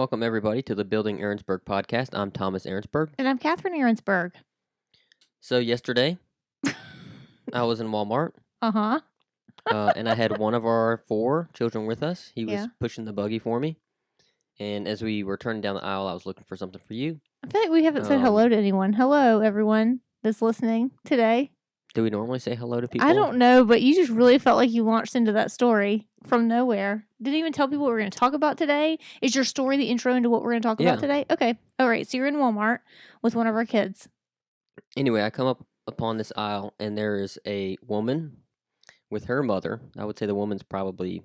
welcome everybody to the Building Aaronsburg podcast. I'm Thomas Aaronsburg. And I'm Catherine Aaronsburg. So yesterday, I was in Walmart, Uh-huh. and I had one of our 4 children with us. He was Yeah. pushing the buggy for me, and as we were turning down the aisle, I was looking for something for you. I feel like we haven't said hello to anyone. Hello, everyone that's listening today. Do we normally say hello to people? I don't know, but you just really felt like you launched into that story from nowhere. Didn't even tell people what we're going to talk about today. Is your story the intro into what we're going to talk about today? Okay. All right. So you're in Walmart with one of our kids. Anyway, I come up upon this aisle, and there is a woman with her mother. I would say the woman's probably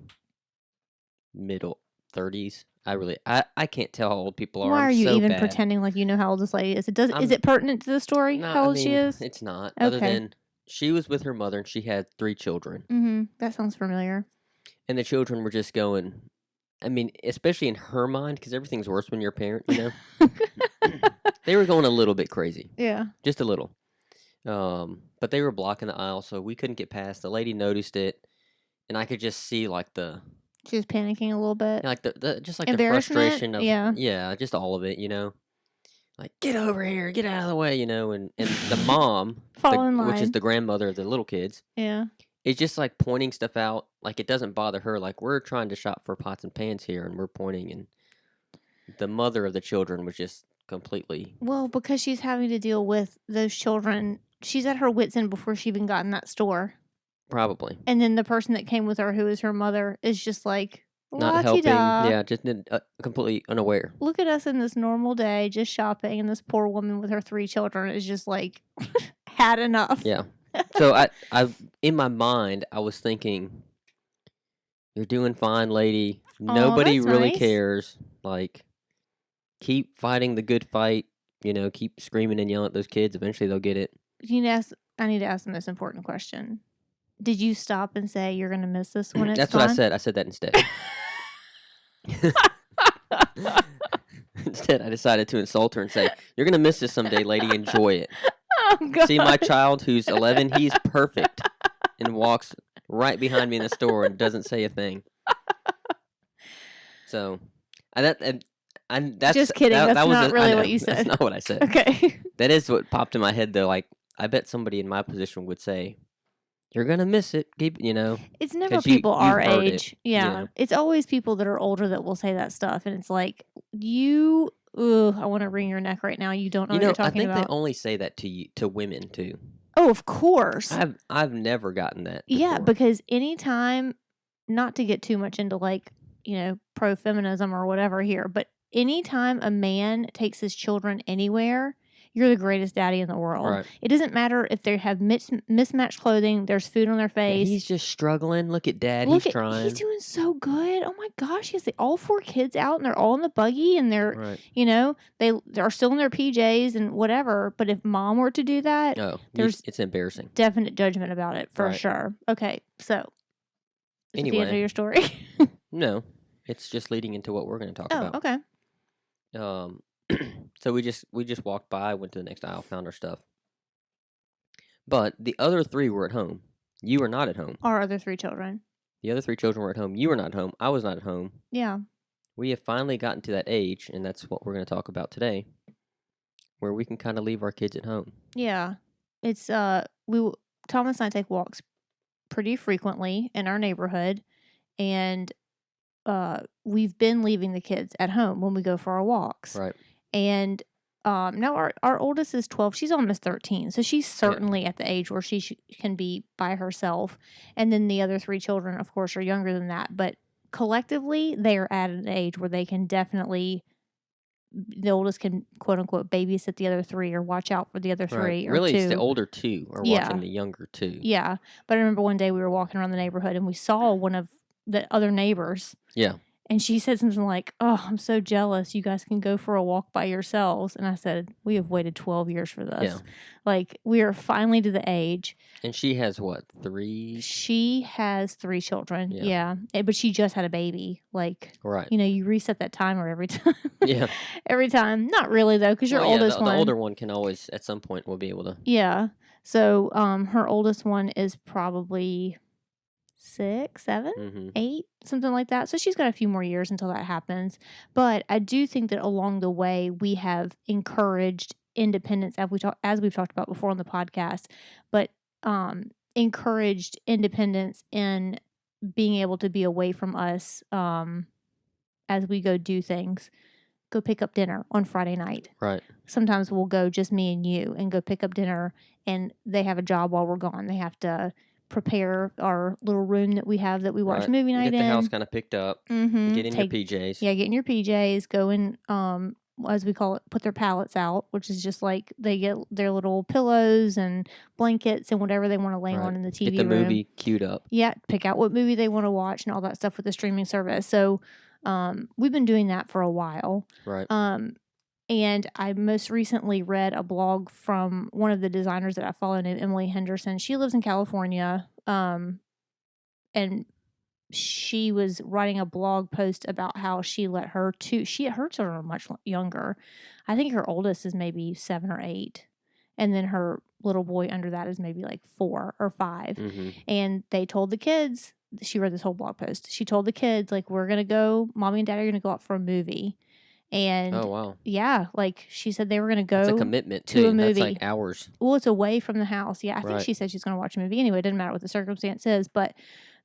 middle 30s. I can't tell how old people are. Why are I'm you so even bad. pretending like you know how old this lady is? Is it pertinent to the story? No, how old she is? It's not. Okay. Other than she was with her mother and she had 3 children. Mm-hmm. That sounds familiar. And the children were just going, especially in her mind, because everything's worse when you're a parent, you know? They were going a little bit crazy. Yeah. Just a little. But they were blocking the aisle, so we couldn't get past. The lady noticed it, and I could just see, like, she was panicking a little bit. Like the frustration of, yeah, just all of it, you know? Like, get over here, get out of the way, you know? And the mom, fall in line, which is the grandmother of the little kids. Yeah. It's just like pointing stuff out. Like, it doesn't bother her. Like, we're trying to shop for pots and pans here, and we're pointing. And the mother of the children was just completely. Well, because she's having to deal with those children. She's at her wits' end before she even got in that store. Probably. And then the person that came with her, who is her mother, is just like, not helping. Yeah, just completely unaware. Look at us in this normal day, just shopping, and this poor woman with her 3 children is just like, had enough. Yeah. So I in my mind, I was thinking, you're doing fine, lady. Nobody really cares. Like, keep fighting the good fight. You know, keep screaming and yelling at those kids. Eventually, they'll get it. I need to ask the most important question. Did you stop and say you're going to miss this when it's That's gone? what I said. I said that instead. Instead, I decided to insult her and say, you're going to miss this someday, lady. Enjoy it. Oh, God. See my child who's 11? He's perfect and walks right behind me in the store and doesn't say a thing. So, that's just kidding. That's not really what you said. That's not what I said. Okay. That is what popped in my head, though. Like, I bet somebody in my position would say, you're going to miss it. You know. It's never people our age. Yeah. You know? It's always people that are older that will say that stuff. And it's like, I want to wring your neck right now. You don't know what you're talking about. I think they only say that to women, too. Oh, of course. I've never gotten that before. Yeah, because anytime, not to get too much into like, pro-feminism or whatever here, but anytime a man takes his children anywhere, you're the greatest daddy in the world. Right. It doesn't matter if they have mismatched clothing, there's food on their face. And he's just struggling. Look at Dad. He's trying. He's doing so good. Oh, my gosh. He has all 4 kids out, and they're all in the buggy, and they're, they're still in their PJs and whatever. But if Mom were to do that, it's embarrassing. Definite judgment about it, for sure. Okay, so. Anyway. The end of your story? No. It's just leading into what we're going to talk about. Oh, okay. So we just walked by, went to the next aisle, found our stuff. But the other 3 were at home. You were not at home. Our other 3 children. The other 3 children were at home. You were not at home. I was not at home. Yeah. We have finally gotten to that age, and that's what we're going to talk about today, where we can kind of leave our kids at home. Yeah. It's Thomas and I take walks pretty frequently in our neighborhood, and we've been leaving the kids at home when we go for our walks. Right. And now our oldest is 12. She's almost 13. So she's certainly at the age where she can be by herself. And then the other 3 children, of course, are younger than that. But collectively, they are at an age where they can definitely, the oldest can, quote unquote, babysit the other 3 or watch out for the other 3 right. or really, 2. It's the older 2 are watching the younger 2. Yeah. But I remember one day we were walking around the neighborhood and we saw one of the other neighbors. Yeah. And she said something like, "Oh, I'm so jealous. You guys can go for a walk by yourselves." And I said, "We have waited 12 years for this. Yeah. Like, we are finally to the age." And she has what, 3? She has 3 children. Yeah. But she just had a baby. Like, right. You reset that timer every time. Yeah. Every time. Not really, though, because your oldest one. The older one can always, at some point, will be able to. Yeah. So, her oldest one is probably 6, 7, Mm-hmm. 8, something like that. So she's got a few more years until that happens. But I do think that along the way we have encouraged independence, as we've talked about before on the podcast, but encouraged independence in being able to be away from us as we go do things. Go pick up dinner on Friday night. Right. Sometimes we'll go just me and you and go pick up dinner, and they have a job while we're gone. They have to prepare our little room that we have that we watch Right. movie night in. Get the house kind of picked up. Mm-hmm. Get in your PJs. Yeah, get in your PJs. Go in, as we call it, put their pallets out, which is just like they get their little pillows and blankets and whatever they want to lay on in the TV room. Get the movie queued up. Yeah, pick out what movie they want to watch and all that stuff with the streaming service. So we've been doing that for a while. Right. And I most recently read a blog from one of the designers that I follow named Emily Henderson. She lives in California, and she was writing a blog post about how she let her her children are much younger. I think her oldest is maybe 7 or 8, and then her little boy under that is maybe like 4 or 5. Mm-hmm. And they told the kids, she read this whole blog post. She told the kids, like, we're going to go, mommy and daddy are going to go out for a movie. And oh, wow. Yeah, like she said they were going to go That's a commitment to a movie. That's like hours. Well, it's away from the house. Yeah, I think she said she's going to watch a movie anyway. It doesn't matter what the circumstance is, but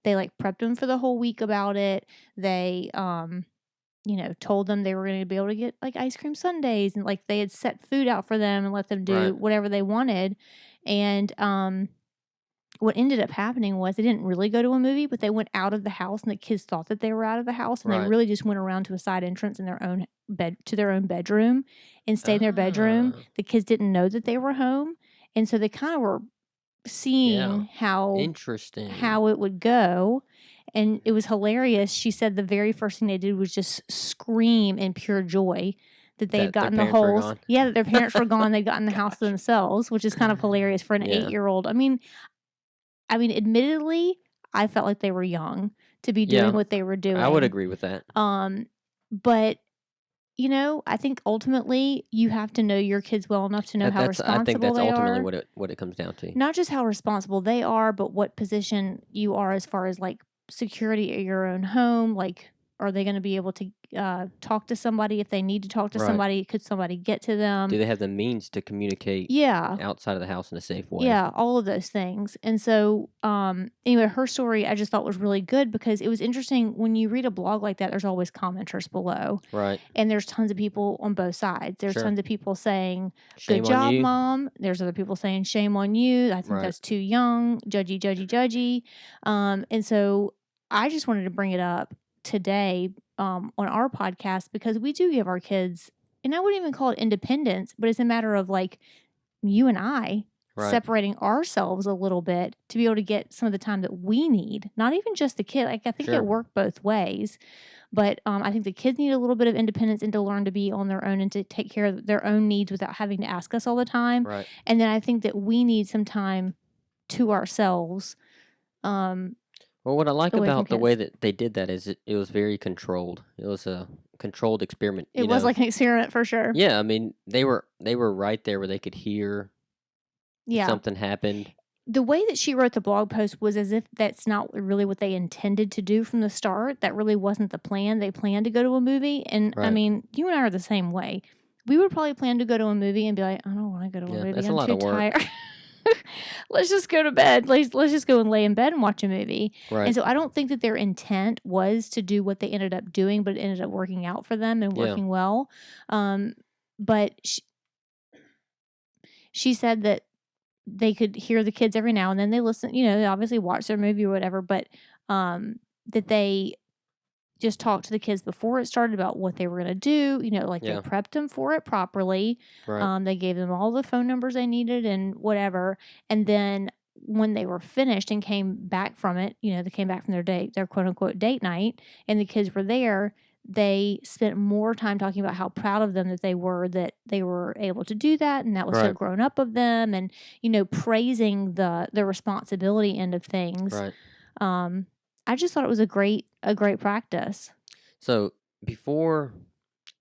they like prepped them for the whole week about it. They told them they were going to be able to get like ice cream sundaes, and like they had set food out for them and let them do whatever they wanted. And what ended up happening was they didn't really go to a movie, but they went out of the house, and the kids thought that they were out of the house, and they really just went around to a side entrance in their own bedroom and stayed in their bedroom. The kids didn't know that they were home, and so they kind of were seeing how interesting how it would go. And it was hilarious. She said the very first thing they did was just scream in pure joy that they had gotten the holes. Yeah, that their parents were gone. They'd gotten the house to themselves, which is kind of hilarious for an 8-year-old. I mean, admittedly, I felt like they were young to be doing what they were doing. I would agree with that. But I think ultimately you have to know your kids well enough to know how responsible they are. I think that's ultimately what it comes down to. Not just how responsible they are, but what position you are as far as like security at your own home. Like, are they going to be able to talk to somebody if they need to talk to somebody? Could somebody get to them? Do they have the means to communicate outside of the house in a safe way? Yeah, all of those things. And so, anyway, her story I just thought was really good because it was interesting. When you read a blog like that, there's always commenters below. Right. And there's tons of people on both sides. There's tons of people saying, good job, Mom. There's other people saying, shame on you. I think that's too young. Judgy, judgy, judgy. And so I just wanted to bring it up today on our podcast because we do give our kids, and I wouldn't even call it independence, but it's a matter of like you and I separating ourselves a little bit to be able to get some of the time that we need. Not even just the kid. Like I think it worked both ways, but I think the kids need a little bit of independence and to learn to be on their own and to take care of their own needs without having to ask us all the time. Right. And then I think that we need some time to ourselves. Well, what I like about the way that they did that is it was very controlled. It was a controlled experiment. It was like an experiment for sure. Yeah, I mean, they were right there where they could hear if something happened. The way that she wrote the blog post was as if that's not really what they intended to do from the start. That really wasn't the plan. They planned to go to a movie. And I mean, you and I are the same way. We would probably plan to go to a movie and be like, I don't want to go to a movie. That's I'm a lot too of work. tired. Let's just go to bed. Let's just go and lay in bed and watch a movie. Right. And so I don't think that their intent was to do what they ended up doing, but it ended up working out for them and working well. But she said that they could hear the kids every now and then. They listen, they obviously watch their movie or whatever, but that they just talked to the kids before it started about what they were going to do. They prepped them for it properly. Right. They gave them all the phone numbers they needed and whatever. And then when they were finished and came back from it, they came back from their quote unquote date night, and the kids were there. They spent more time talking about how proud of them that they were able to do that, and that was so grown up of them, and praising the responsibility end of things. Right. I just thought it was a great practice. So before,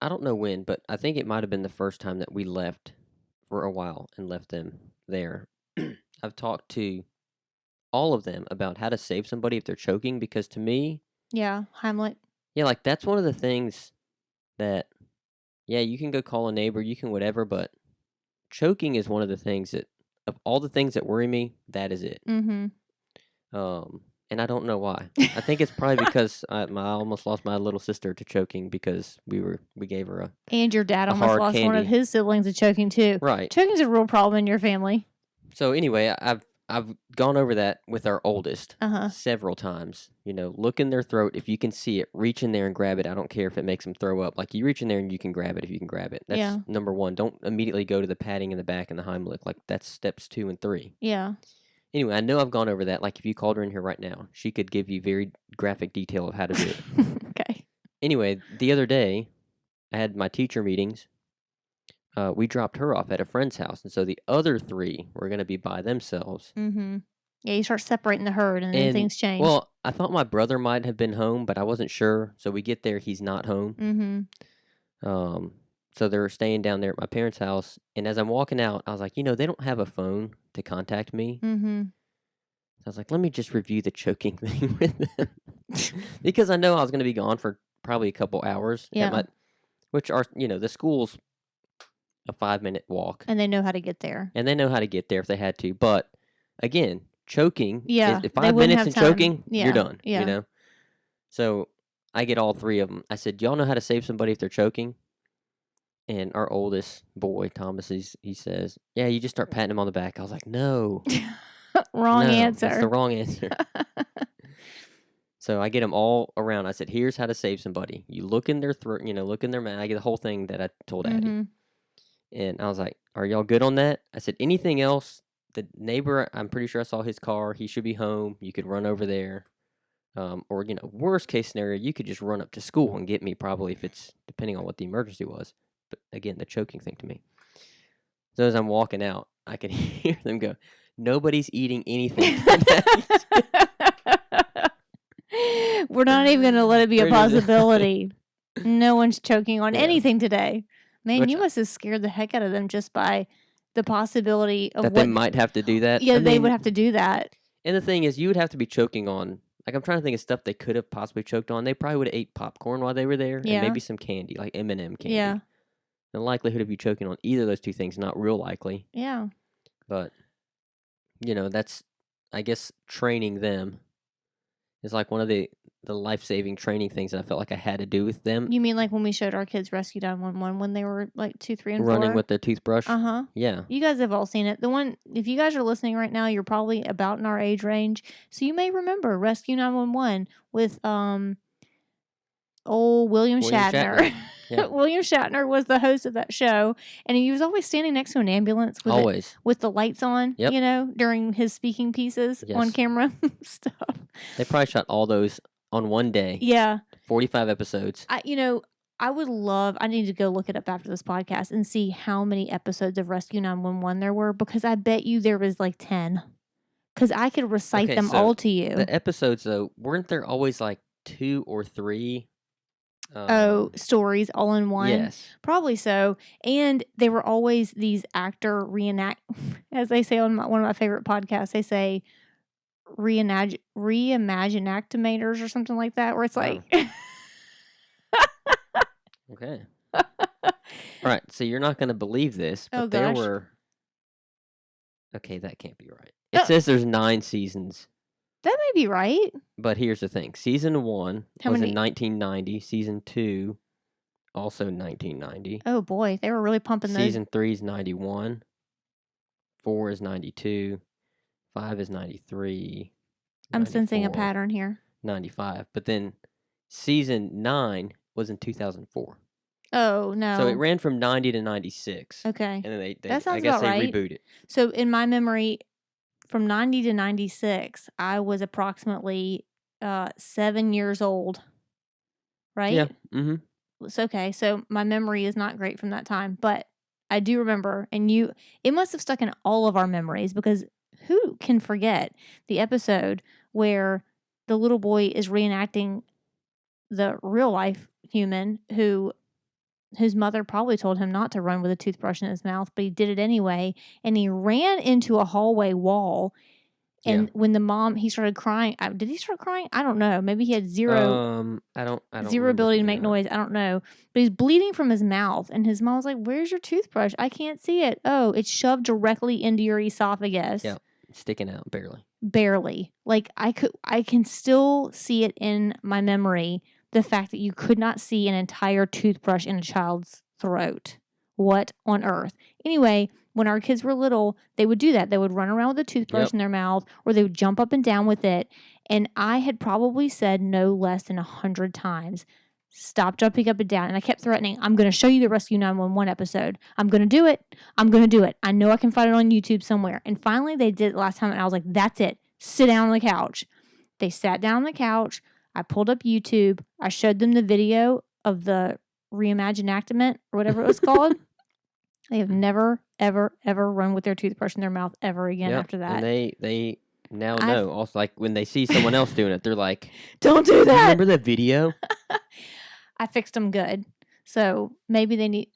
I don't know when, but I think it might have been the first time that we left for a while and left them there. I've talked to all of them about how to save somebody if they're choking, because to me, Yeah, Heimlich. yeah, like that's one of the things that, yeah, you can go call a neighbor, you can whatever, but choking is one of the things that, of all the things that worry me, that is it. Mm-hmm. And I don't know why. I think it's probably because I almost lost my little sister to choking because we gave her And your dad a almost hard lost one of candy. his siblings to choking too. Right. Choking's a real problem in your family. So anyway, I've gone over that with our oldest Uh-huh. several times. You know, look in their throat. If you can see it, reach in there and grab it. I don't care if it makes them throw up. Like, you reach in there and you can grab it if you can grab it. That's Yeah. number one. Don't immediately go to the patting in the back and the Heimlich. Like, that's steps 2 and 3. Yeah. Anyway, I know I've gone over that. Like, if you called her in here right now, she could give you very graphic detail of how to do it. Okay. Anyway, the other day, I had my teacher meetings. We dropped her off at a friend's house, and so the other 3 were going to be by themselves. Mm-hmm. Yeah, you start separating the herd, and then things change. Well, I thought my brother might have been home, but I wasn't sure. So we get there, he's not home. Mm-hmm. So they're staying down there at my parents' house, and as I'm walking out, I was like, they don't have a phone to contact me. Mm-hmm. So I was like, let me just review the choking thing with them. Because I know I was going to be gone for probably a couple hours. Yeah. Which are, the school's a 5-minute walk. And they know how to get there. And they know how to get there if they had to. But, again, choking, yeah, if 5 minutes in choking, you're done, So I get all 3 of them. I said, y'all know how to save somebody if they're choking? And our oldest boy, Thomas, he says, yeah, you just start patting him on the back. I was like, no. Wrong answer. That's the wrong answer. So I get them all around. I said, here's how to save somebody. You look in their throat, look in their mouth. I get the whole thing that I told Addie. Mm-hmm. And I was like, are y'all good on that? I said, anything else? The neighbor, I'm pretty sure I saw his car. He should be home. You could run over there. Or, worst case scenario, you could just run up to school and get me probably if it's, depending on what the emergency was. But again, the choking thing to me. So as I'm walking out, I could hear them go, nobody's eating anything today. We're not even going to let it be a possibility. No one's choking on anything today. Man, you must have scared the heck out of them just by the possibility of that they might have to do that. Yeah, they would have to do that. And the thing is, you would have to be choking on, like, I'm trying to think of stuff they could have possibly choked on. They probably would have ate popcorn while they were there, and maybe some candy, like M&M candy. Yeah. The likelihood of you choking on either of those 2 things, not real likely. Yeah. But, that's, I guess, training them is like one of the life-saving training things that I felt like I had to do with them. You mean like when we showed our kids Rescue 911 when they were like 2, 3, and 4? Running with the toothbrush? Uh-huh. Yeah. You guys have all seen it. The one, if you guys are listening right now, you're probably about in our age range. So you may remember Rescue 911 with old William Shatner. Yeah. William Shatner was the host of that show, and he was always standing next to an ambulance with the lights on, during his speaking pieces on camera stuff. They probably shot all those on one day. Yeah. 45 episodes. I would love, I need to go look it up after this podcast and see how many episodes of Rescue 911 there were, because I bet you there was like 10. Because I could recite them all to you. The episodes, though, weren't there always like 2 or 3? Stories all in one? Yes. Probably so. And they were always these actor as they say on one of my favorite podcasts, they say reimaginactimators or something like that, where it's like... Okay. All right. So you're not going to believe this, but there were... Okay, that can't be right. It says there's 9 seasons. That may be right. But here's the thing. Season 1 was in 1990. Season 2, also 1990. Oh, boy. They were really pumping those. Season 3 is 91. 4 is 92. 5 is 93. I'm sensing a pattern here. 95. But then season 9 was in 2004. Oh, no. So it ran from 90 to 96. Okay. And then they that sounds I guess about right. Rebooted it. So in my memory, from 90 to 96, I was approximately 7 years old. Right? Yeah. Mm-hmm. It's okay. So my memory is not great from that time, but I do remember, and it must have stuck in all of our memories, because who can forget the episode where the little boy is reenacting the real life human whose mother probably told him not to run with a toothbrush in his mouth, but he did it anyway, and he ran into a hallway wall And when the mom, he started crying. Did he start crying? I don't know. Maybe he had zero ability to make noise. I don't know. But he's bleeding from his mouth. And his mom was like, "Where's your toothbrush? I can't see it." Oh, it's shoved directly into your esophagus. Yeah, sticking out barely. Barely. Like I can still see it in my memory. The fact that you could not see an entire toothbrush in a child's throat. What on earth? Anyway, when our kids were little, they would do that. They would run around with a toothbrush in their mouth, or they would jump up and down with it. And I had probably said no less than 100 times, "Stop jumping up and down." And I kept threatening, "I'm going to show you the Rescue 911 episode. I'm going to do it. I'm going to do it. I know I can find it on YouTube somewhere." And finally, they did it last time, and I was like, "That's it. Sit down on the couch." They sat down on the couch. I pulled up YouTube. I showed them the video of the Reimaginactment or whatever it was called. They have never, ever, ever run with their toothbrush in their mouth ever again after that. And they now know. Also, like when they see someone else doing it, they're like, "Don't do that." Remember that video? I fixed them good. So maybe they need,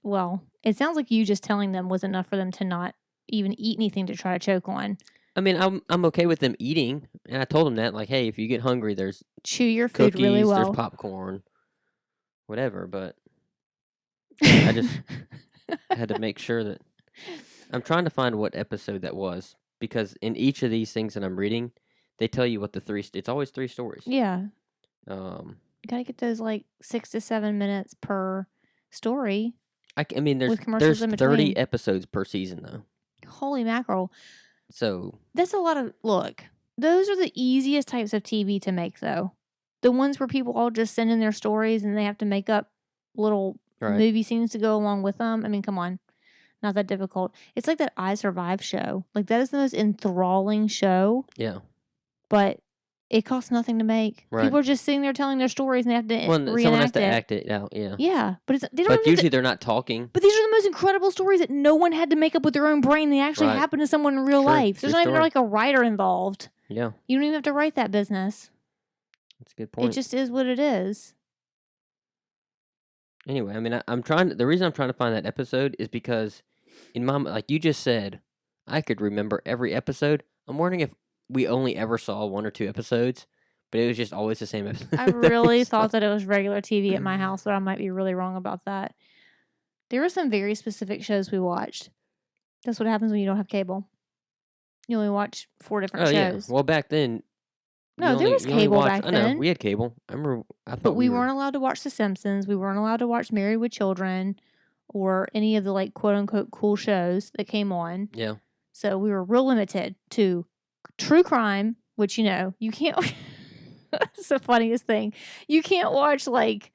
it sounds like you just telling them was enough for them to not even eat anything to try to choke on. I mean, I'm okay with them eating. And I told them that, like, hey, if you get hungry, there's chew your food cookies, really well. There's popcorn, whatever. But I just had to make sure that I'm trying to find what episode that was, because in each of these things that I'm reading, they tell you what it's always 3 stories. Yeah. You got to get those like 6 to 7 minutes per story. I mean, there's 30 episodes per season, though. Holy mackerel. So that's a lot of, look, those are the easiest types of TV to make, though. The ones where people all just send in their stories and they have to make up little movie scenes to go along with them. I mean, come on. Not that difficult. It's like that I Survive show. Like, that is the most enthralling show. Yeah. But it costs nothing to make. Right. People are just sitting there telling their stories and they have to reenact someone has to act it out, yeah. Yeah. But usually they're not talking. But these are the most incredible stories that no one had to make up with their own brain. They actually happen to someone in real life. There's not even like a writer involved. Yeah. You don't even have to write that business. That's a good point. It just is what it is. Anyway, I mean, the reason I'm trying to find that episode is because in my, like you just said, I could remember every episode. I'm wondering if we only ever saw 1 or 2 episodes, but it was just always the same episode. I really thought that it was regular TV at my house, but I might be really wrong about that. There were some very specific shows we watched. That's what happens when you don't have cable. You only watch 4 different shows. Yeah. Well, back then. No, there was cable back then. I know, we had cable. I remember. But we weren't allowed to watch The Simpsons. We weren't allowed to watch Married with Children or any of the, like, quote-unquote cool shows that came on. Yeah. So we were real limited to true crime, which, you can't. That's the funniest thing. You can't watch, like,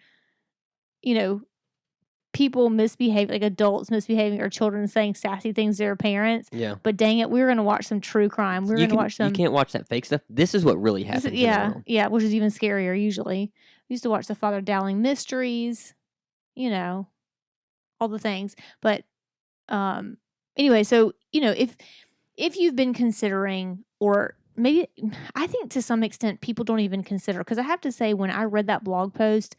people misbehave, like adults misbehaving or children saying sassy things to their parents. Yeah. But dang it, we were going to watch some true crime. We were going to watch some. You can't watch that fake stuff. This is what really happens. Yeah, which is even scarier usually. We used to watch the Father Dowling mysteries, all the things. But anyway, so, if you've been considering, or maybe, I think to some extent people don't even consider, because I have to say, when I read that blog post,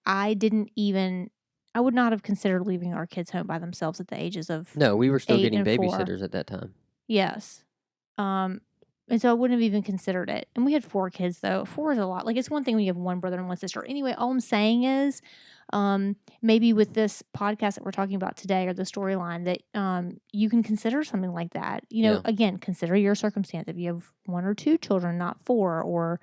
I would not have considered leaving our kids home by themselves at the ages of No, we were still getting 4. babysitters at that time. Yes. And so I wouldn't have even considered it. And we had 4 kids, though. 4 is a lot. Like, it's one thing when you have 1 brother and 1 sister. Anyway, all I'm saying is, maybe with this podcast that we're talking about today, or the storyline, that you can consider something like that. Again, consider your circumstance. If you have 1 or 2 children, not 4, or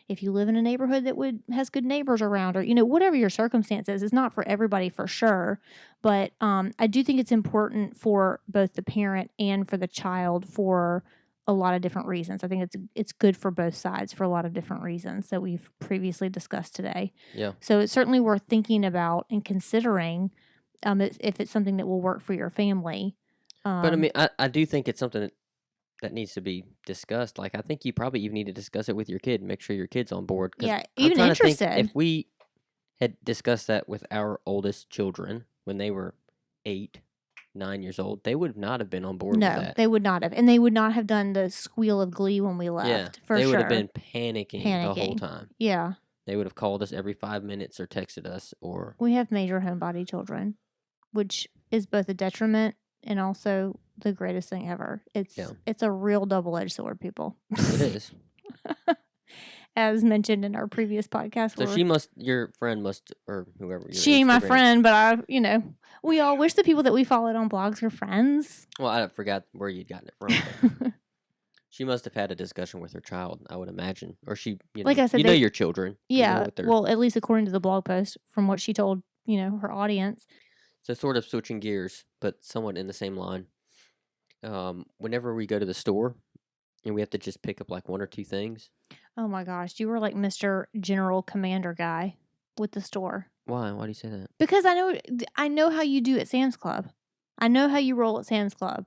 if you live in a neighborhood that has good neighbors around, or, whatever your circumstances, it's not for everybody for sure. But I do think it's important for both the parent and for the child for a lot of different reasons. I think it's good for both sides for a lot of different reasons that we've previously discussed today. Yeah. So it's certainly worth thinking about and considering if it's something that will work for your family. But I mean, I do think it's something that needs to be discussed. Like, I think you probably even need to discuss it with your kid and make sure your kid's on board. Yeah, even interested. If we had discussed that with our oldest children when they were 8, 9 years old, they would not have been on board with that. No, they would not have. And they would not have done the squeal of glee when we left, they would have been panicking the whole time. Yeah. They would have called us every 5 minutes or texted us. Or we have major homebody children, which is both a detriment and also the greatest thing ever. It's a real double-edged sword, people. It is. As mentioned in our previous podcast. So your friend must, or whoever. She ain't my friend, but we all wish the people that we followed on blogs were friends. Well, I forgot where you'd gotten it from. She must have had a discussion with her child, I would imagine. Or she, like I said, know your children. Yeah, well, at least according to the blog post, from what she told, her audience. So sort of switching gears, but somewhat in the same line. Whenever we go to the store, and we have to just pick up like one or two things. Oh my gosh, you were like Mr. General Commander guy with the store. Why? Why do you say that? Because I know how you do at Sam's Club. I know how you roll at Sam's Club.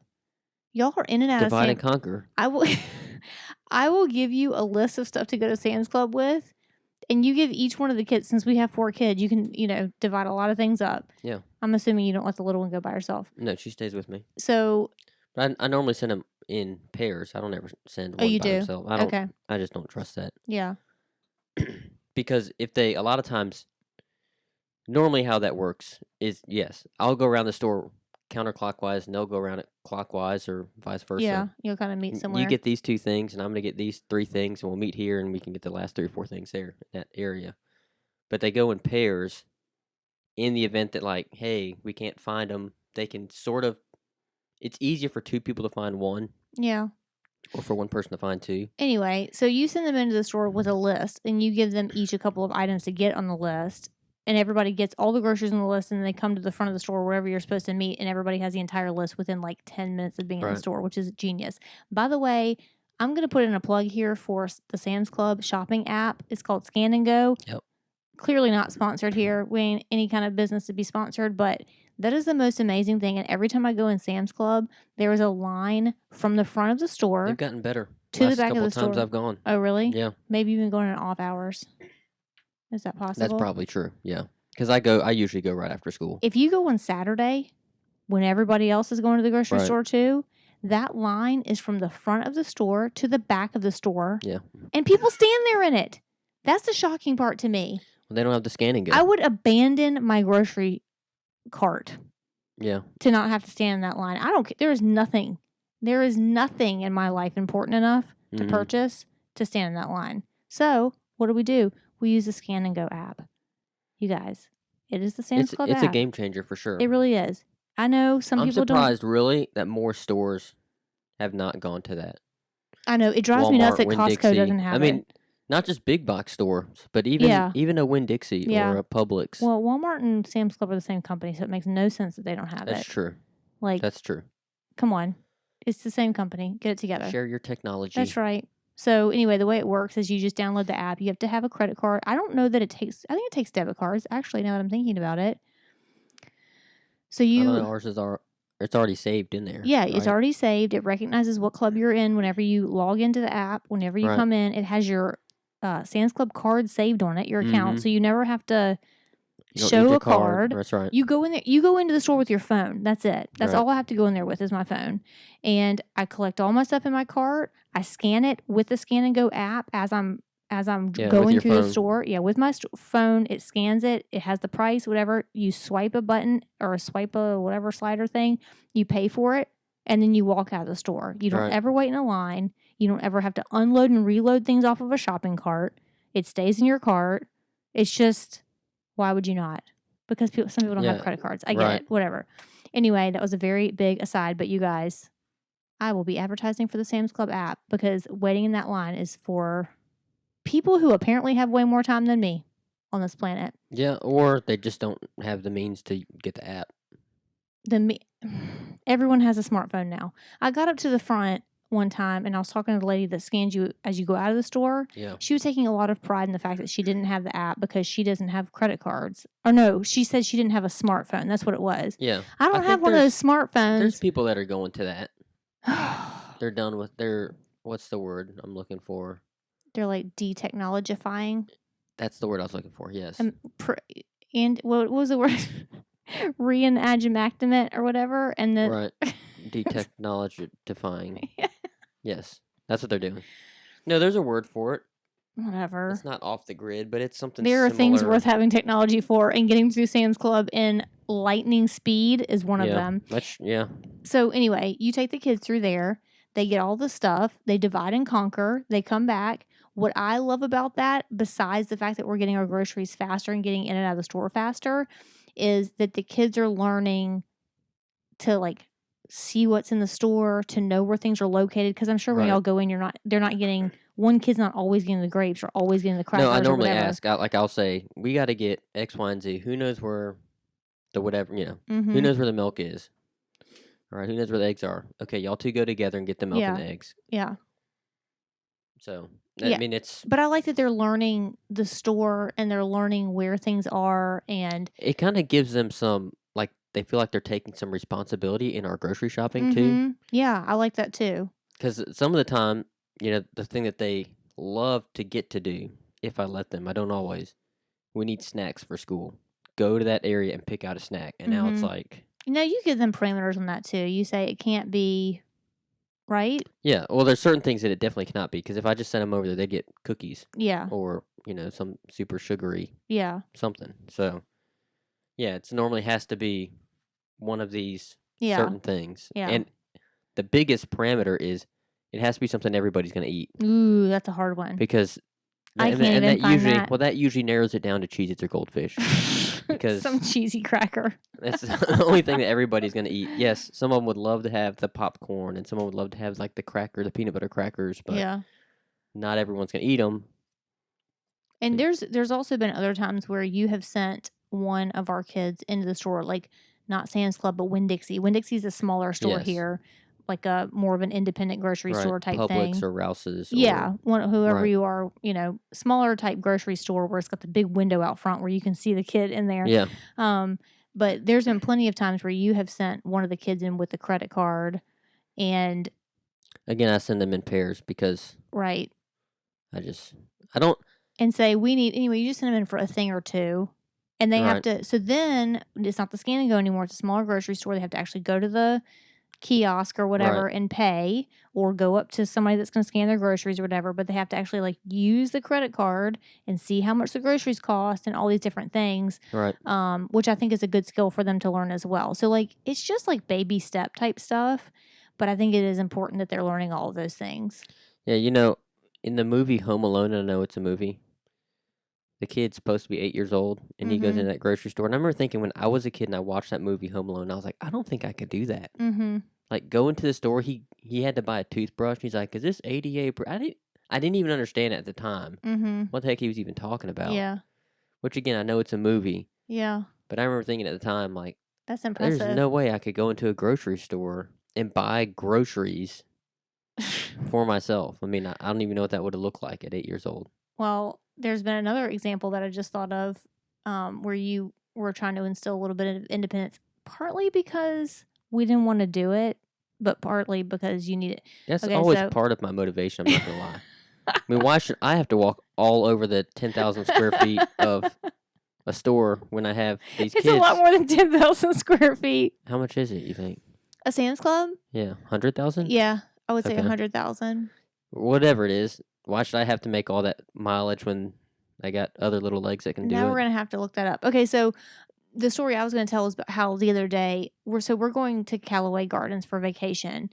Y'all are in and out Divide and conquer. I will give you a list of stuff to go to Sam's Club with, and you give each one of the kids, since we have 4 kids, you can, divide a lot of things up. Yeah. I'm assuming you don't let the little one go by herself. No, she stays with me. So. But I normally send them in pairs. I don't ever send one by himself. Okay. I just don't trust that. Yeah. Because a lot of times, normally how that works is, yes, I'll go around the store counterclockwise and they'll go around it clockwise or vice versa. Yeah, you'll kind of meet somewhere. You get these 2 things and I'm going to get these 3 things and we'll meet here and we can get the last 3 or 4 things there in that area. But they go in pairs in the event that, like, hey, we can't find them. They can sort of, it's easier for 2 people to find one. Yeah. Or for one person to find 2. Anyway, so you send them into the store with a list and you give them each a couple of items to get on the list. And everybody gets all the groceries on the list, and they come to the front of the store wherever you're supposed to meet, and everybody has the entire list within like 10 minutes of being in the store, which is genius. By the way, I'm going to put in a plug here for the Sam's Club shopping app. It's called Scan and Go. Yep. Clearly not sponsored here. We ain't any kind of business to be sponsored, but that is the most amazing thing. And every time I go in Sam's Club, there is a line from the front of the store. They've gotten better. To the back of the store. Times I've gone. Oh, really? Yeah. Maybe even going in off hours. Is that possible? That's probably true. Yeah. Because I usually go right after school. If you go on Saturday, when everybody else is going to the grocery store too, that line is from the front of the store to the back of the store. Yeah. And people stand there in it. That's the shocking part to me. Well, they don't have the Scan and Go. I would abandon my grocery cart. Yeah. To not have to stand in that line. I don't care. There is nothing in my life important enough to purchase to stand in that line. So what do? We use the Scan and Go app. You guys, it is the Sam's Club app. It's a game changer for sure. It really is. I know some people don't. I'm surprised, really, that more stores have not gone to that. I know. It drives me nuts that Costco doesn't have it. I mean, not just big box stores, but even a Winn-Dixie or a Publix. Well, Walmart and Sam's Club are the same company, so it makes no sense that they don't have it. That's true. That's true. Come on. It's the same company. Get it together. Share your technology. That's right. So anyway, the way it works is you just download the app. You have to have a credit card. I don't know that it takes, I think it takes debit cards, actually, now that I'm thinking about it. So I don't know, ours is it's already saved in there. Yeah, right? It's already saved. It recognizes what club you're in whenever you log into the app. Whenever you come in, it has your Sam's Club card saved on it, your account. So you never have to show a card. That's right. You go in there. You go into the store with your phone. That's it. That's all I have to go in there with is my phone. And I collect all my stuff in my cart. I scan it with the Scan and Go app as I'm going through the store. Yeah, with my phone, it scans it. It has the price, whatever. You swipe a button or swipe a whatever slider thing. You pay for it, and then you walk out of the store. You don't ever wait in a line. You don't ever have to unload and reload things off of a shopping cart. It stays in your cart. It's just, why would you not? Because some people don't have credit cards. I get it. Whatever. Anyway, that was a very big aside. But you guys, I will be advertising for the Sam's Club app because waiting in that line is for people who apparently have way more time than me on this planet. Yeah, or they just don't have the means to get the app. Everyone has a smartphone now. I got up to the front one time and I was talking to the lady that scans you as you go out of the store. Yeah. She was taking a lot of pride in the fact that she didn't have the app because she doesn't have credit cards. Or no, she said she didn't have a smartphone. That's what it was. Yeah. I don't have one of those smartphones. There's people that are going to that. They're done with their, what's the word I'm looking for? They're like de-technologifying. That's the word I was looking for, yes. And what was the word? Reenactment or whatever. And the right. De-technologifying. Yes. That's what they're doing. No, there's a word for it. whatever. It's not off the grid, but it's something There are things similar. worth having technology for, and getting through Sam's Club in lightning speed is one of them. Yeah. So anyway, you take the kids through there. They get all the stuff. They divide and conquer. They come back. What I love about that, besides the fact that we're getting our groceries faster and getting in and out of the store faster, is that the kids are learning to like see what's in the store, to know where things are located. Because I'm sure when Right. y'all go in, they're not getting, one kid's not always getting the grapes or always getting the crackers. No, I or normally whatever. ask. I'll say, we got to get X, Y, and Z. Who knows where the whatever, Mm-hmm. Who knows where the milk is? All right, who knows where the eggs are? Okay, y'all two go together and get the milk and the eggs. Yeah. So, Yeah. I mean, it's... But I like that they're learning the store and they're learning where things are, and it kind of gives them some, like, they feel like they're taking some responsibility in our grocery shopping, too. Yeah, I like that, too. Because some of the time, the thing that they love to get to do, if I let them, I don't always, we need snacks for school. Go to that area and pick out a snack. And now it's like... you give them parameters on that, too. You say it can't be... right? Yeah, well, there's certain things that it definitely cannot be, because if I just send them over there, they get cookies. Yeah. Or, some super sugary something. So, yeah, it normally has to be one of these certain things. Yeah. And the biggest parameter is it has to be something everybody's going to eat. Ooh, that's a hard one. Because I can't even find usually, that. Well, that usually narrows it down to Cheez-Its or Goldfish. Because some cheesy cracker. That's the only thing that everybody's going to eat. Yes, some of them would love to have the popcorn, and some of them would love to have like the peanut butter crackers, but not everyone's going to eat them. And there's also been other times where you have sent one of our kids into the store, like not Sam's Club, but Winn-Dixie. Winn-Dixie's a smaller store here, like a more of an independent grocery store type thing. Publix or Rouse's. Yeah, whoever you are, smaller type grocery store where it's got the big window out front where you can see the kid in there. Yeah. But there's been plenty of times where you have sent one of the kids in with the credit card, and again, I send them in pairs because I don't. And say you just send them in for a thing or two, and they have to. So then it's not the Scan and Go anymore. It's a smaller grocery store. They have to actually go to the kiosk or whatever and pay, or go up to somebody that's going to scan their groceries or whatever, but they have to actually like use the credit card and see how much the groceries cost and all these different things, which I think is a good skill for them to learn as well. So like it's just like baby step type stuff, but I think it is important that they're learning all of those things. Yeah, in the movie Home Alone, I know it's a movie, the kid's supposed to be 8 years old, and he goes into that grocery store. And I remember thinking when I was a kid and I watched that movie Home Alone, I was like, I don't think I could do that. Like, go into the store, he had to buy a toothbrush. And he's like, is this ADA? I didn't even understand it at the time. What the heck he was even talking about. Yeah. Which, again, I know it's a movie. Yeah. But I remember thinking at the time, like, that's impressive. There's no way I could go into a grocery store and buy groceries for myself. I mean, I don't even know what that would have looked like at 8 years old. Well, there's been another example that I just thought of where you were trying to instill a little bit of independence, partly because we didn't want to do it, but partly because you need it. That's always part of my motivation, I'm not going to lie. I mean, why should I have to walk all over the 10,000 square feet of a store when I have these kids? It's a lot more than 10,000 square feet. How much is it, you think? A Sam's Club? Yeah, 100,000? Yeah, I would say 100,000. Whatever it is. Why should I have to make all that mileage when I got other little legs that can do it? Now we're going to have to look that up. Okay, so the story I was going to tell is about how the other day, we're going to Callaway Gardens for vacation.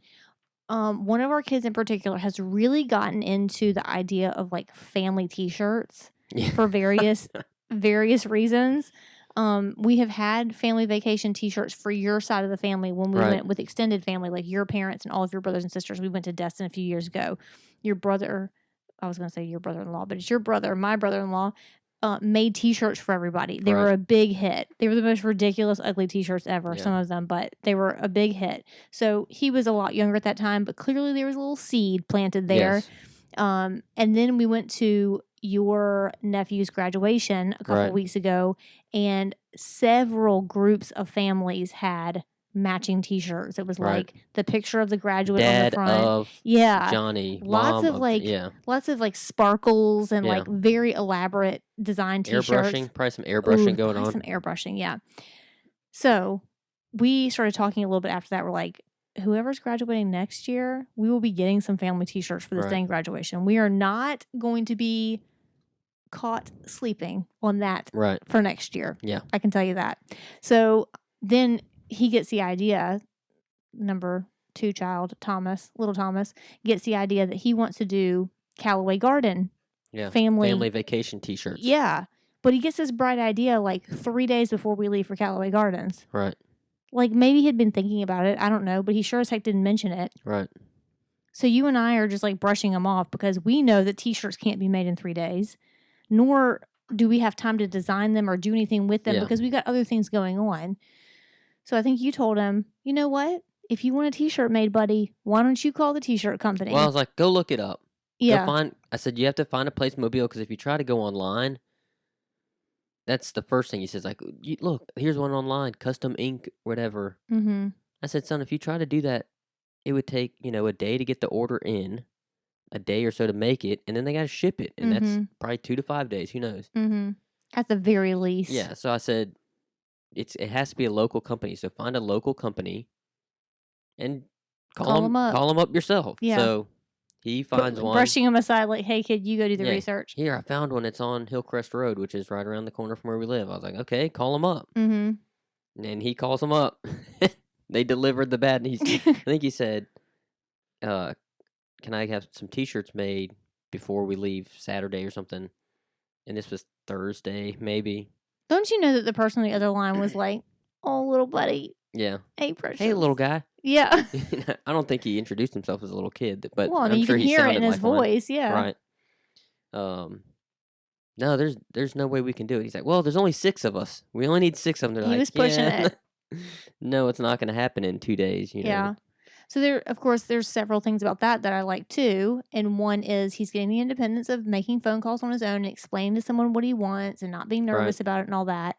One of our kids in particular has really gotten into the idea of like family T-shirts for various reasons. We have had family vacation T-shirts for your side of the family when we went with extended family, like your parents and all of your brothers and sisters. We went to Destin a few years ago. Your brother, I was going to say your brother-in-law, but it's your brother, my brother-in-law, made T-shirts for everybody. They were a big hit. They were the most ridiculous, ugly T-shirts ever, some of them, but they were a big hit. So he was a lot younger at that time, but clearly there was a little seed planted there. Yes. And then we went to your nephew's graduation a couple of weeks ago, and several groups of families had matching T-shirts. It was like the picture of the graduate Dad on the front. Of Johnny. Lots of like sparkles and like very elaborate design T-shirts. Airbrushing, probably some airbrushing going on. Some airbrushing, yeah. So we started talking a little bit after that. We're like, whoever's graduating next year, we will be getting some family T-shirts for the same graduation. We are not going to be caught sleeping on that Right. for next year. Yeah. I can tell you that. So then he gets the idea, number 2 child, little Thomas, gets the idea that he wants to do Callaway Garden family vacation T-shirts. Yeah. But he gets this bright idea like 3 days before we leave for Callaway Gardens. Right. Like maybe he'd been thinking about it. I don't know. But he sure as heck didn't mention it. Right. So you and I are just like brushing him off because we know that T-shirts can't be made in 3 days, nor do we have time to design them or do anything with them because we got other things going on. So I think you told him, you know what? If you want a T-shirt made, buddy, why don't you call the T-shirt company? Well, I was like, go look it up. Yeah. I said, you have to find a place mobile because if you try to go online, that's the first thing he says. Like, look, here's one online, custom ink, whatever. Mm-hmm. I said, son, if you try to do that, it would take, a day to get the order in, a day or so to make it, and then they got to ship it. And that's probably 2 to 5 days. Who knows? Mm-hmm. At the very least. Yeah. So I said, it has to be a local company. So find a local company and call them up. Call them up yourself. Yeah. So he finds one. Brushing him aside like, hey, kid, you go do the research. Here, I found one. It's on Hillcrest Road, which is right around the corner from where we live. I was like, okay, call them up. Mm-hmm. And he calls them up. They delivered the bad news. I think he said, can I have some T-shirts made before we leave Saturday or something? And this was Thursday, maybe. Don't you know that the person on the other line was like, oh, little buddy. Yeah. Hey, precious. Hey, little guy. Yeah. I don't think he introduced himself as a little kid, but well, I mean, I'm you sure can he hear it in his like voice. one. Yeah. Right. No, there's no way we can do it. He's like, well, there's only 6 of us. We only need 6 of them. They're he was pushing it. No, it's not going to happen in 2 days. Yeah. So of course, there's several things about that I like too. And one is he's getting the independence of making phone calls on his own and explaining to someone what he wants and not being nervous about it and all that.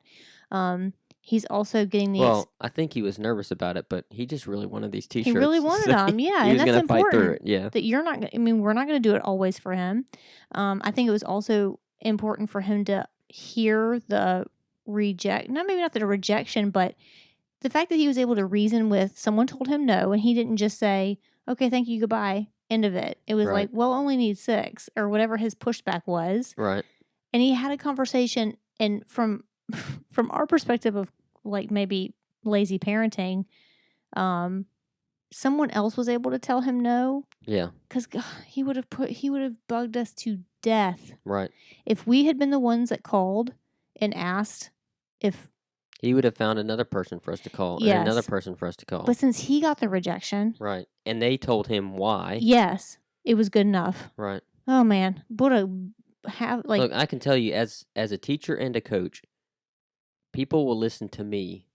He's also getting the. Well, I think he was nervous about it, but he just really wanted these T-shirts. He really wanted them, yeah, and that's important. Fight through it. Yeah, that you're not. I mean, we're not going to do it always for him. I think it was also important for him to hear the maybe not the rejection, but the fact that he was able to reason with someone told him no, and he didn't just say, "Okay, thank you, goodbye." End of it. It was like, "Well, only need 6," or whatever his pushback was. Right. And he had a conversation, and from our perspective of like maybe lazy parenting, someone else was able to tell him no. Yeah. Because he would have bugged us to death. Right. If we had been the ones that called and asked if he would have found another person for us to call and another person for us to call. But since he got the rejection. Right. And they told him why. Yes. It was good enough. Right. Oh man. Look, I can tell you as a teacher and a coach, people will listen to me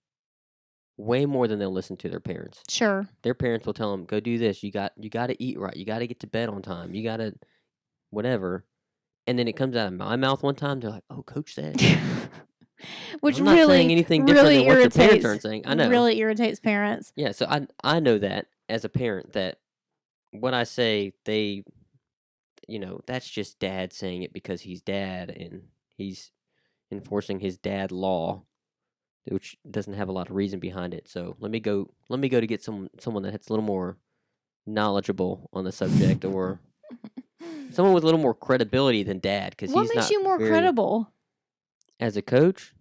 way more than they'll listen to their parents. Sure. Their parents will tell them, go do this. You got to eat right. You got to get to bed on time. You got to whatever. And then it comes out of my mouth one time. They're like, oh, coach said. Which I'm not saying anything different than what their parents aren't saying. I know. Really irritates parents. Yeah, so I know that as a parent that what I say, they, that's just dad saying it because he's dad and he's enforcing his dad law, which doesn't have a lot of reason behind it. So let me go to get someone that's a little more knowledgeable on the subject or someone with a little more credibility than dad. Because what makes you more credible? As a coach?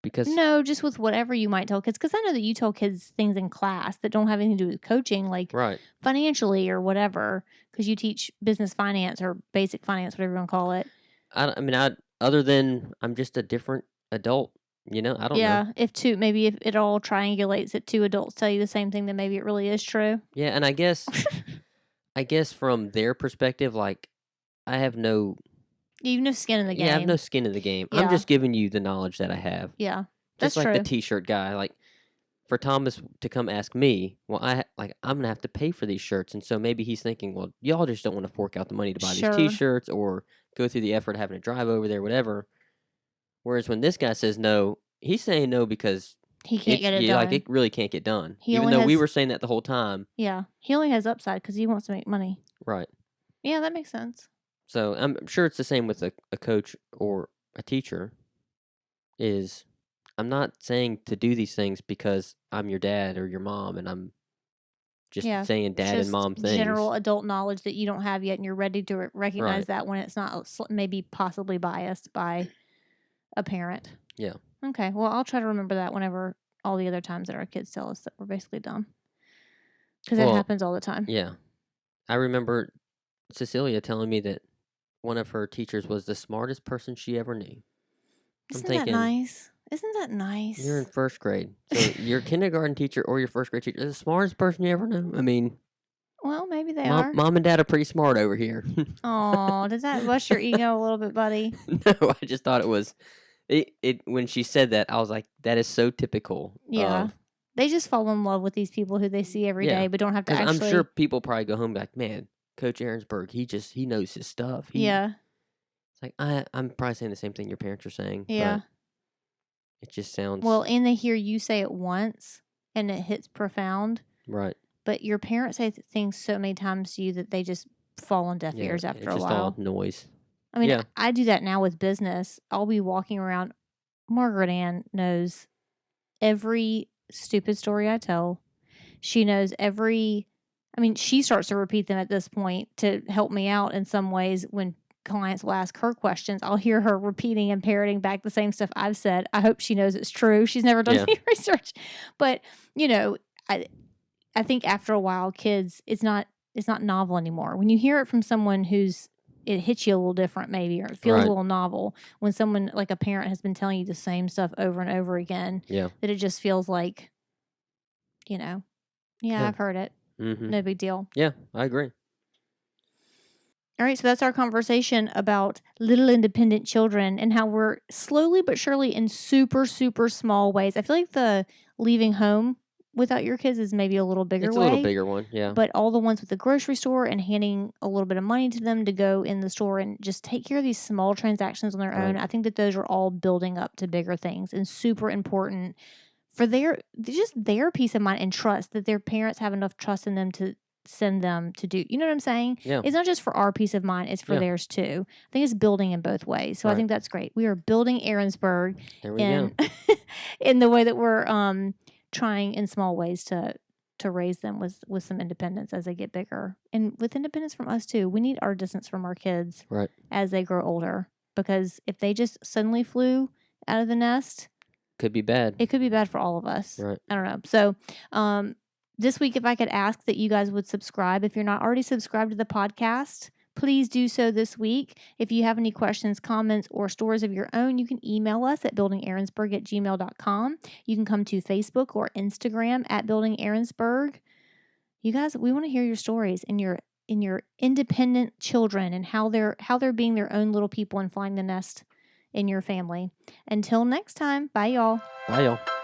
Because no, just with whatever you might tell kids. Because I know that you tell kids things in class that don't have anything to do with coaching, like financially or whatever. Because you teach business finance or basic finance, whatever you want to call it. Other than I'm just a different adult, I don't know. Yeah, if it all triangulates that 2 adults tell you the same thing, then maybe it really is true. Yeah, and I guess from their perspective, like I have no. You have no skin in the game. Yeah, I have no skin in the game. Yeah. I'm just giving you the knowledge that I have. Yeah, that's just like the T-shirt guy. Like for Thomas to come ask me, well, I'm gonna have to pay for these shirts, and so maybe he's thinking, well, y'all just don't want to fork out the money to buy these T-shirts or go through the effort of having to drive over there, whatever. Whereas when this guy says no, he's saying no because he can't get it done. Like it really can't get done, even though we were saying that the whole time. Yeah, he only has upside because he wants to make money. Right. Yeah, that makes sense. So I'm sure it's the same with a coach or a teacher. I'm not saying to do these things because I'm your dad or your mom and I'm just saying dad and mom things. General adult knowledge that you don't have yet, and you're ready to recognize that when it's not maybe possibly biased by a parent. Yeah. Okay. Well, I'll try to remember that whenever all the other times that our kids tell us that we're basically dumb. Because it happens all the time. Yeah. I remember Cecilia telling me that one of her teachers was the smartest person she ever knew. Isn't that nice? Isn't that nice? You're in first grade. So your kindergarten teacher or your first grade teacher is the smartest person you ever knew. I mean, well, maybe they are. Mom and Dad are pretty smart over here. Oh, does that bust your ego a little bit, buddy? No, I just thought it was... It when she said that, I was like, that is so typical. Yeah. They just fall in love with these people who they see every day, but don't have to actually... I'm sure people probably go home like, man, Coach Ahrensberg, he knows his stuff. Yeah. It's like, I'm probably saying the same thing your parents are saying. Yeah. But it just sounds... Well, and they hear you say it once, and it hits profound. Right. But your parents say things so many times to you that they just fall on deaf ears after a while. It's just all noise. I mean, I do that now with business. I'll be walking around. Margaret Ann knows every stupid story I tell. She knows she starts to repeat them at this point to help me out in some ways. When clients will ask her questions, I'll hear her repeating and parroting back the same stuff I've said. I hope she knows it's true. She's never done any research. But, I think after a while, kids, it's not novel anymore. When you hear it from someone it hits you a little different maybe, or it feels a little novel when someone like a parent has been telling you the same stuff over and over again, that it just feels like, I've heard it. Mm-hmm. No big deal. Yeah, I agree. All right, so that's our conversation about little independent children and how we're slowly but surely in super, super small ways. I feel like the leaving home without your kids is maybe a little bigger It's way. a little bigger one, yeah. But all the ones with the grocery store and handing a little bit of money to them to go in the store and just take care of these small transactions on their own, I think that those are all building up to bigger things and super important for their peace of mind and trust that their parents have enough trust in them to send them to do. You know what I'm saying? Yeah. It's not just for our peace of mind, it's for theirs too. I think it's building in both ways. So I think that's great. We are building Ahrensberg in the way that we're trying in small ways to raise them with some independence as they get bigger, and with independence from us too. We need our distance from our kids as they grow older, because if they just suddenly flew out of the nest, could be bad. It could be bad for all of us. Right. I don't know. So this week, if I could ask that you guys would subscribe. If you're not already subscribed to the podcast, please do so this week. If you have any questions, comments, or stories of your own, you can email us at buildingahrensberg@gmail.com. You can come to Facebook or Instagram at buildingahrensberg. You guys, we want to hear your stories and your independent children and how they're being their own little people and flying the nest in your family. Until next time, bye y'all. Bye y'all.